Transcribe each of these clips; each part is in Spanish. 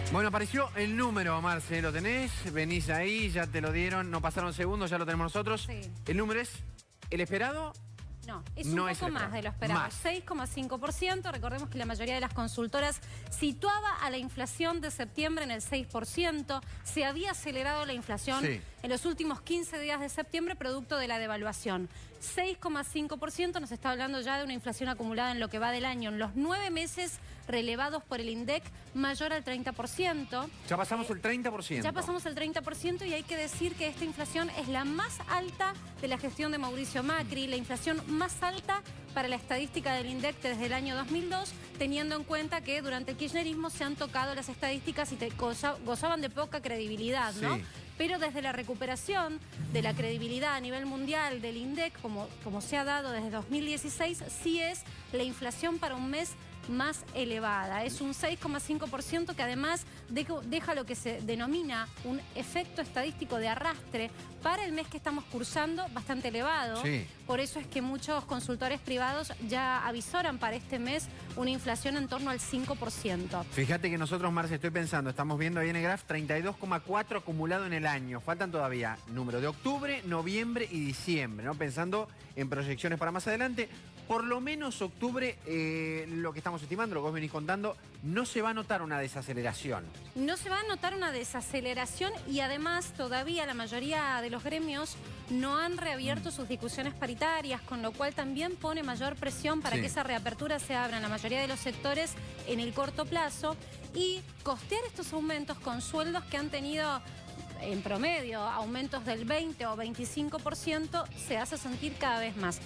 Bueno, apareció el número, Marce, ¿lo tenés? Venís ahí, ya te lo dieron, no pasaron segundos, ya lo tenemos nosotros. Sí. ¿El número es el esperado? No, es No un es poco el más de lo esperado. esperado. 6,5%. Recordemos que la mayoría de las consultoras situaba a la inflación de septiembre en el 6%. Se había acelerado la inflación en los últimos 15 días de septiembre producto de la devaluación. 6,5% nos está hablando ya de una inflación acumulada en lo que va del año. En los 9 meses relevados por el INDEC, mayor al 30%. Ya pasamos el 30%. Ya pasamos el 30% y hay que decir que esta inflación es la más alta de la gestión de Mauricio Macri, la inflación más alta para la estadística del INDEC desde el año 2002, teniendo en cuenta que durante el kirchnerismo se han tocado las estadísticas y gozaban de poca credibilidad, ¿no? Sí. Pero desde la recuperación de la credibilidad a nivel mundial del INDEC, como se ha dado desde 2016, sí es la inflación para un mes más elevada. Es un 6,5% que además deja lo que se denomina un efecto estadístico de arrastre para el mes que estamos cursando bastante elevado. Sí. Por eso es que muchos consultores privados ya avisoran para este mes una inflación en torno al 5%. Fíjate que nosotros, Marce, estoy pensando, estamos viendo ahí en el graph 32,4 acumulado en el año. Faltan todavía números de octubre, noviembre y diciembre, ¿no? Pensando en proyecciones para más adelante. Por lo menos octubre, lo que estamos estimando, lo que vos venís contando, no se va a notar una desaceleración. No se va a notar una desaceleración y además todavía la mayoría de los gremios no han reabierto sus discusiones paritarias, con lo cual también pone mayor presión para que esa reapertura se abra en la mayoría de los sectores en el corto plazo y costear estos aumentos con sueldos que han tenido en promedio aumentos del 20 o 25% se hace sentir cada vez más.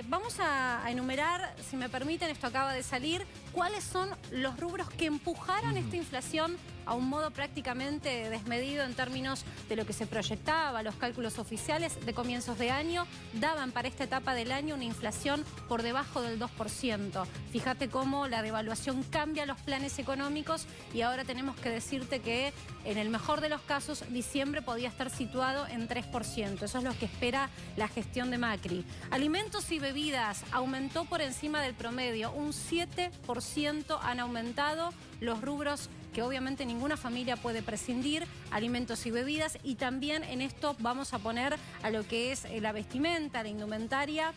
Vamos a enumerar, si me permiten, esto acaba de salir, cuáles son los rubros que empujaron esta inflación a un modo prácticamente desmedido en términos de lo que se proyectaba. Los cálculos oficiales de comienzos de año daban para esta etapa del año una inflación por debajo del 2%. Fíjate cómo la devaluación cambia los planes económicos y ahora tenemos que decirte que en el mejor de los casos diciembre podía estar situado en 3%. Eso es lo que espera la gestión de Macri. Alimentos y bebidas aumentó por encima del promedio. Un 7% han aumentado los rubros que obviamente ninguna familia puede prescindir, alimentos y bebidas, y también en esto vamos a poner a lo que es la vestimenta, la indumentaria,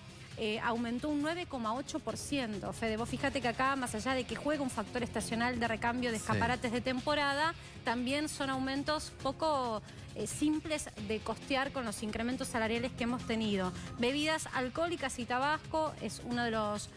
aumentó un 9,8%. Fede, vos fíjate que acá, más allá de que juega un factor estacional de recambio de escaparates de temporada, también son aumentos poco simples de costear con los incrementos salariales que hemos tenido. Bebidas alcohólicas y tabaco es uno de los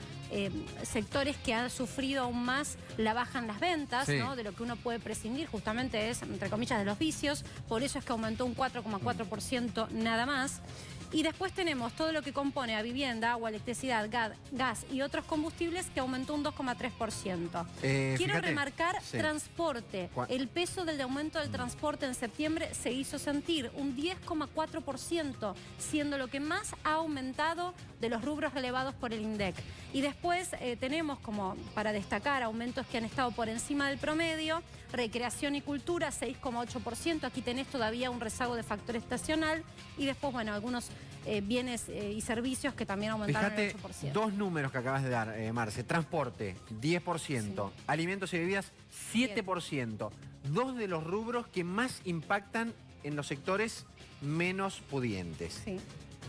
sectores que han sufrido aún más la baja en las ventas, ¿no? De lo que uno puede prescindir, justamente es, entre comillas, de los vicios. Por eso es que aumentó un 4,4% nada más. Y después tenemos todo lo que compone a vivienda, agua, electricidad, gas y otros combustibles, que aumentó un 2,3%. Quiero remarcar transporte. El peso del aumento del transporte en septiembre se hizo sentir un 10,4%, siendo lo que más ha aumentado de los rubros relevados por el INDEC. Y después tenemos, como para destacar, aumentos que han estado por encima del promedio. Recreación y cultura, 6,8%. Aquí tenés todavía un rezago de factor estacional. Y después, bueno, algunos bienes y servicios que también aumentaron el 8%. Dos números que acabas de dar, Marce. Transporte, 10%. Alimentos y bebidas, 7%. Dos de los rubros que más impactan en los sectores menos pudientes. Sí.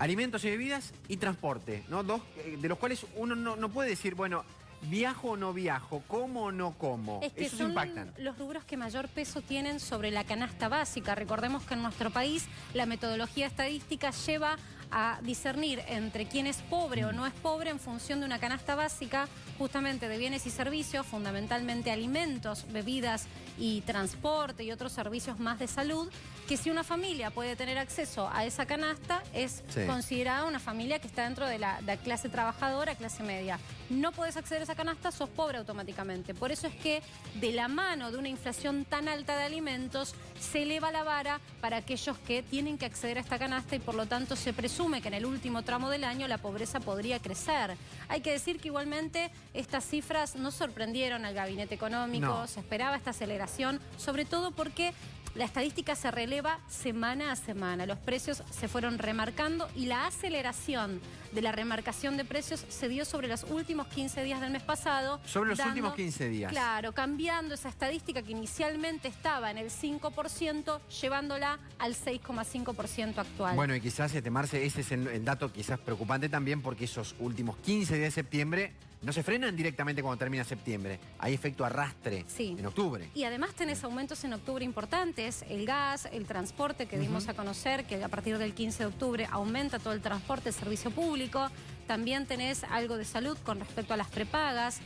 Alimentos y bebidas y transporte, ¿no? Dos de los cuales uno no puede decir, bueno, ¿viajo o no viajo? ¿Como o no como? Es que esos son impactan. los rubros que mayor peso tienen sobre la canasta básica. Recordemos que en nuestro país la metodología estadística lleva a discernir entre quién es pobre o no es pobre en función de una canasta básica justamente de bienes y servicios, fundamentalmente alimentos, bebidas y transporte y otros servicios más de salud, que si una familia puede tener acceso a esa canasta es considerada una familia que está dentro de la clase trabajadora, clase media. No puedes acceder a esa canasta, sos pobre automáticamente. Por eso es que de la mano de una inflación tan alta de alimentos se eleva la vara para aquellos que tienen que acceder a esta canasta y por lo tanto se presume que en el último tramo del año la pobreza podría crecer. Hay que decir que igualmente estas cifras no sorprendieron al gabinete económico, se esperaba esta aceleración, sobre todo porque la estadística se releva semana a semana. Los precios se fueron remarcando y la aceleración de la remarcación de precios se dio sobre los últimos 15 días del mes pasado. Sobre los últimos 15 días. Claro, cambiando esa estadística que inicialmente estaba en el 5%, llevándola al 6,5% actual. Bueno, y quizás, Marce, ese es el dato quizás preocupante también, porque esos últimos 15 días de septiembre no se frenan directamente cuando termina septiembre. Hay efecto arrastre en octubre. Y además tenés aumentos en octubre importantes. El gas, el transporte que dimos a conocer, que a partir del 15 de octubre aumenta todo el transporte, el servicio público. También tenés algo de salud con respecto a las prepagas.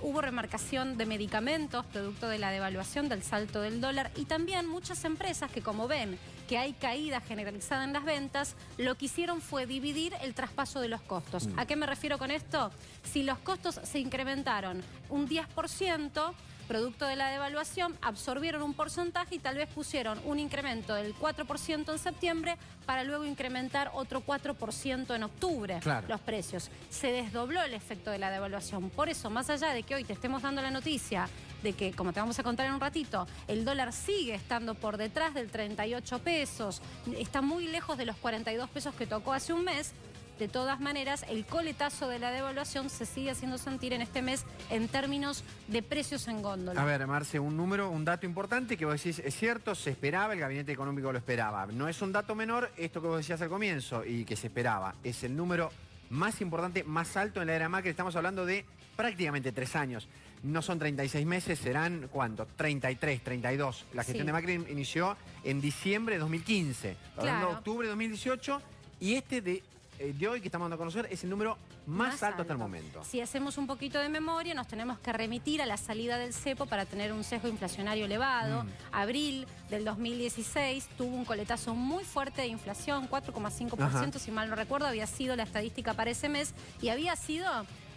Hubo remarcación de medicamentos, producto de la devaluación del salto del dólar. Y también muchas empresas que, como ven que hay caída generalizada en las ventas, lo que hicieron fue dividir el traspaso de los costos. ¿A qué me refiero con esto? Si los costos se incrementaron un 10%, producto de la devaluación, absorbieron un porcentaje y tal vez pusieron un incremento del 4% en septiembre para luego incrementar otro 4% en octubre los precios. Se desdobló el efecto de la devaluación. Por eso, más allá de que hoy te estemos dando la noticia de que, como te vamos a contar en un ratito, el dólar sigue estando por detrás del 38 pesos, está muy lejos de los 42 pesos que tocó hace un mes. De todas maneras, el coletazo de la devaluación se sigue haciendo sentir en este mes en términos de precios en góndola. A ver, Marce, un dato importante que vos decís, es cierto, se esperaba, el Gabinete Económico lo esperaba. No es un dato menor esto que vos decías al comienzo y que se esperaba. Es el número más importante, más alto en la era Macri. Estamos hablando de prácticamente 3 años. No son 36 meses, serán, ¿cuánto? 33, 32. La gestión de Macri inició en diciembre de 2015. Hablando de octubre de 2018 y este de hoy que estamos dando a conocer es el número más alto hasta el momento. Si hacemos un poquito de memoria, nos tenemos que remitir a la salida del cepo para tener un sesgo inflacionario elevado. Abril del 2016 tuvo un coletazo muy fuerte de inflación, 4,5%, si mal no recuerdo, había sido la estadística para ese mes y había sido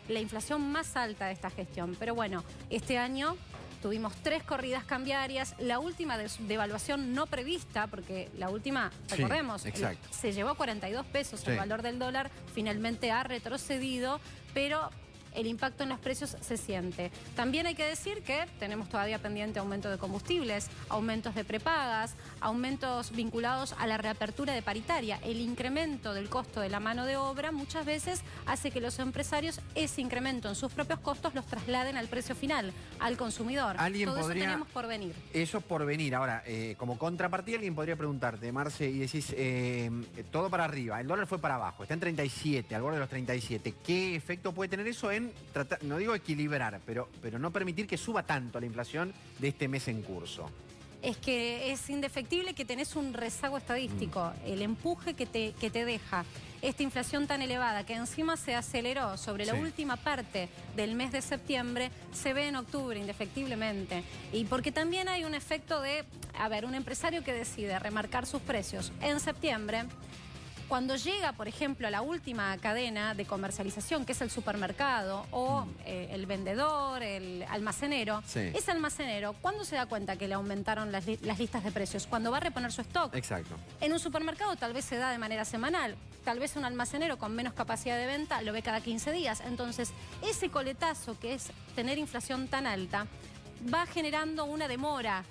la inflación más alta de esta gestión. Pero bueno, este año tuvimos 3 corridas cambiarias, la última devaluación no prevista, porque la última, recordemos, se llevó a 42 pesos el valor del dólar, finalmente ha retrocedido, pero el impacto en los precios se siente. También hay que decir que tenemos todavía pendiente aumento de combustibles, aumentos de prepagas, aumentos vinculados a la reapertura de paritaria. El incremento del costo de la mano de obra muchas veces hace que los empresarios ese incremento en sus propios costos los trasladen al precio final, al consumidor. Todo eso tenemos por venir. Eso por venir. Ahora, como contrapartida, alguien podría preguntarte, Marce, y decís, todo para arriba, el dólar fue para abajo, está en 37, al borde de los 37. ¿Qué efecto puede tener eso en tratar, no digo equilibrar, pero no permitir que suba tanto la inflación de este mes en curso? Es que es indefectible que tenés un rezago estadístico, el empuje que te deja esta inflación tan elevada, que encima se aceleró sobre la última parte del mes de septiembre, se ve en octubre indefectiblemente. Y porque también hay un efecto de, a ver, un empresario que decide remarcar sus precios en septiembre, cuando llega, por ejemplo, a la última cadena de comercialización, que es el supermercado o el vendedor, el almacenero, ese almacenero, ¿cuándo se da cuenta que le aumentaron las listas de precios? Cuando va a reponer su stock. Exacto. En un supermercado tal vez se da de manera semanal, tal vez un almacenero con menos capacidad de venta lo ve cada 15 días. Entonces, ese coletazo que es tener inflación tan alta va generando una demora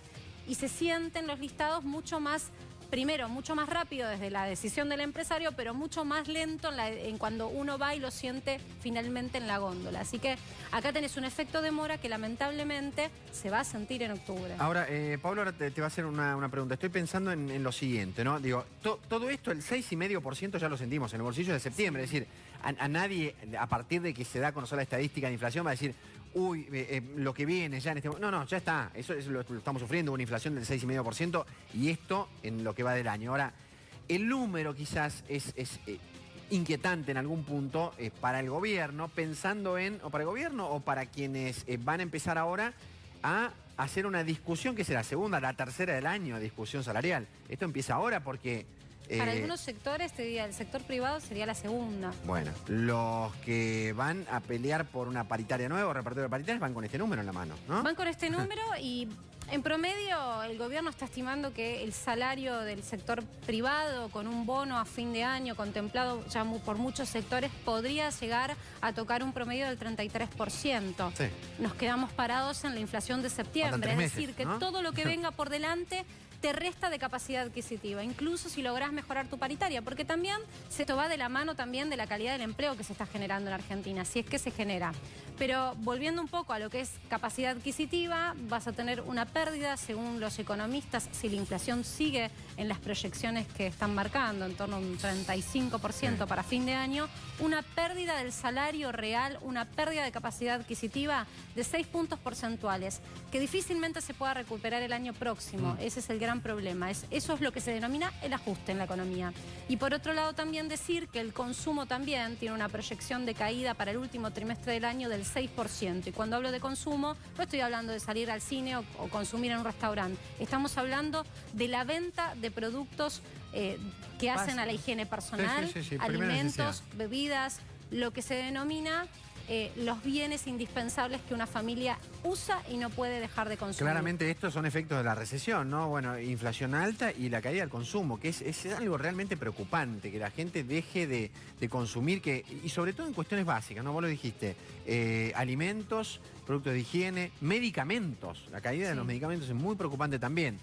y se sienten los listados mucho más... Primero, mucho más rápido desde la decisión del empresario, pero mucho más lento en cuando uno va y lo siente finalmente en la góndola. Así que acá tenés un efecto de mora que lamentablemente se va a sentir en octubre. Ahora, Pablo, ahora te va a hacer una pregunta. Estoy pensando en lo siguiente, ¿no? Digo, todo esto, el 6,5% ya lo sentimos en el bolsillo de septiembre. Es decir, a nadie, a partir de que se da a conocer la estadística de inflación, va a decir... Uy, lo que viene ya en este momento... No, ya está. Eso lo estamos sufriendo, una inflación del 6,5% y esto en lo que va del año. Ahora, el número quizás es inquietante en algún punto para el gobierno, pensando en... O para el gobierno o para quienes van a empezar ahora a hacer una discusión que será segunda, la tercera del año, discusión salarial. Esto empieza ahora porque... Para algunos sectores, el sector privado sería la segunda. Bueno, los que van a pelear por una paritaria nueva o repartido de paritarias van con este número en la mano, ¿no? Van con este número y En promedio, el gobierno está estimando que el salario del sector privado, con un bono a fin de año contemplado ya por muchos sectores, podría llegar a tocar un promedio del 33%. Sí. Nos quedamos parados en la inflación de septiembre. Faltan 3 Es meses, decir, que ¿no? todo lo que venga por delante te resta de capacidad adquisitiva, incluso si lográs mejorar tu paritaria, porque también esto va de la mano también de la calidad del empleo que se está generando en Argentina, si es que se genera. Pero volviendo un poco a lo que es capacidad adquisitiva, vas a tener una pérdida, según los economistas, si la inflación sigue en las proyecciones que están marcando, en torno a un 35% para fin de año, una pérdida del salario real, una pérdida de capacidad adquisitiva de 6 puntos porcentuales, que difícilmente se pueda recuperar el año próximo. Ese es el gran problema. Eso es lo que se denomina el ajuste en la economía. Y por otro lado también decir que el consumo también tiene una proyección de caída para el último trimestre del año del 6%. Y cuando hablo de consumo, no estoy hablando de salir al cine o consumir en un restaurante. Estamos hablando de la venta de productos que hacen a la higiene personal, Sí, alimentos, bebidas, lo que se denomina los bienes indispensables que una familia usa y no puede dejar de consumir. Claramente estos son efectos de la recesión, ¿no? Bueno, inflación alta y la caída del consumo, que es algo realmente preocupante, que la gente deje de consumir, y sobre todo en cuestiones básicas, ¿no? Vos lo dijiste, alimentos, productos de higiene, medicamentos. La caída de los medicamentos es muy preocupante también.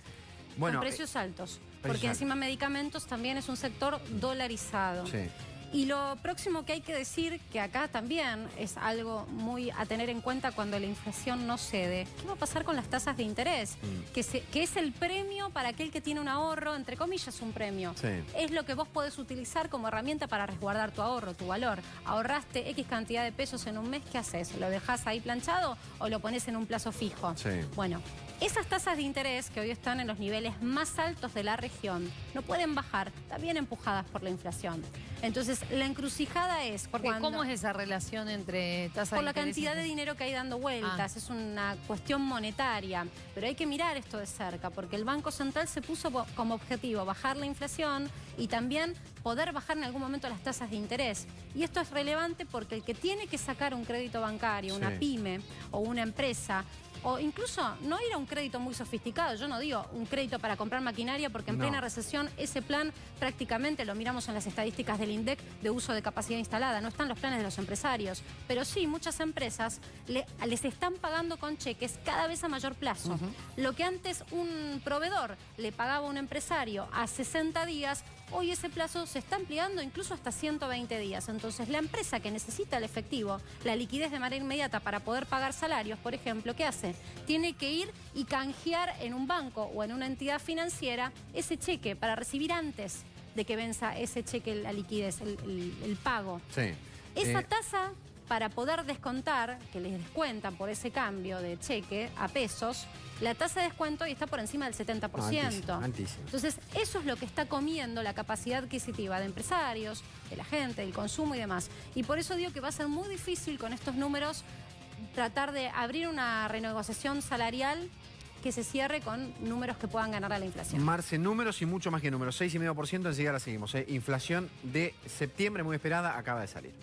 Bueno, con precios altos, porque encima medicamentos también es un sector dolarizado. Sí. Y lo próximo que hay que decir, que acá también es algo muy a tener en cuenta cuando la inflación no cede, ¿qué va a pasar con las tasas de interés? Que es el premio para aquel que tiene un ahorro, entre comillas un premio. Sí. Es lo que vos podés utilizar como herramienta para resguardar tu ahorro, tu valor. Ahorraste X cantidad de pesos en un mes, ¿qué haces? ¿Lo dejás ahí planchado o lo pones en un plazo fijo? Sí. Bueno, esas tasas de interés que hoy están en los niveles más altos de la región no pueden bajar, también empujadas por la inflación. Entonces, la encrucijada es Porque ¿cómo es esa relación entre tasa de interés? Por la cantidad de dinero que hay dando vueltas, es una cuestión monetaria. Pero hay que mirar esto de cerca, porque el Banco Central se puso como objetivo bajar la inflación y también poder bajar en algún momento las tasas de interés. Y esto es relevante porque el que tiene que sacar un crédito bancario, una pyme o una empresa, o incluso no ir a un crédito muy sofisticado, yo no digo un crédito para comprar maquinaria, porque en plena recesión ese plan prácticamente lo miramos en las estadísticas del INDEC de uso de capacidad instalada, no están los planes de los empresarios, pero sí muchas empresas les están pagando con cheques cada vez a mayor plazo. Lo que antes un proveedor le pagaba a un empresario a 60 días, hoy ese plazo se está ampliando incluso hasta 120 días. Entonces, la empresa que necesita el efectivo, la liquidez de manera inmediata para poder pagar salarios, por ejemplo, ¿qué hace? Tiene que ir y canjear en un banco o en una entidad financiera ese cheque para recibir antes de que venza ese cheque, la liquidez, el pago. Sí. Esa tasa, para poder descontar, que les descuentan por ese cambio de cheque a pesos, la tasa de descuento hoy está por encima del 70%. Altísimo. Entonces, eso es lo que está comiendo la capacidad adquisitiva de empresarios, de la gente, del consumo y demás. Y por eso digo que va a ser muy difícil con estos números tratar de abrir una renegociación salarial que se cierre con números que puedan ganar a la inflación. Marce, números y mucho más que números. 6,5%, enseguida la seguimos. Inflación de septiembre muy esperada, acaba de salir.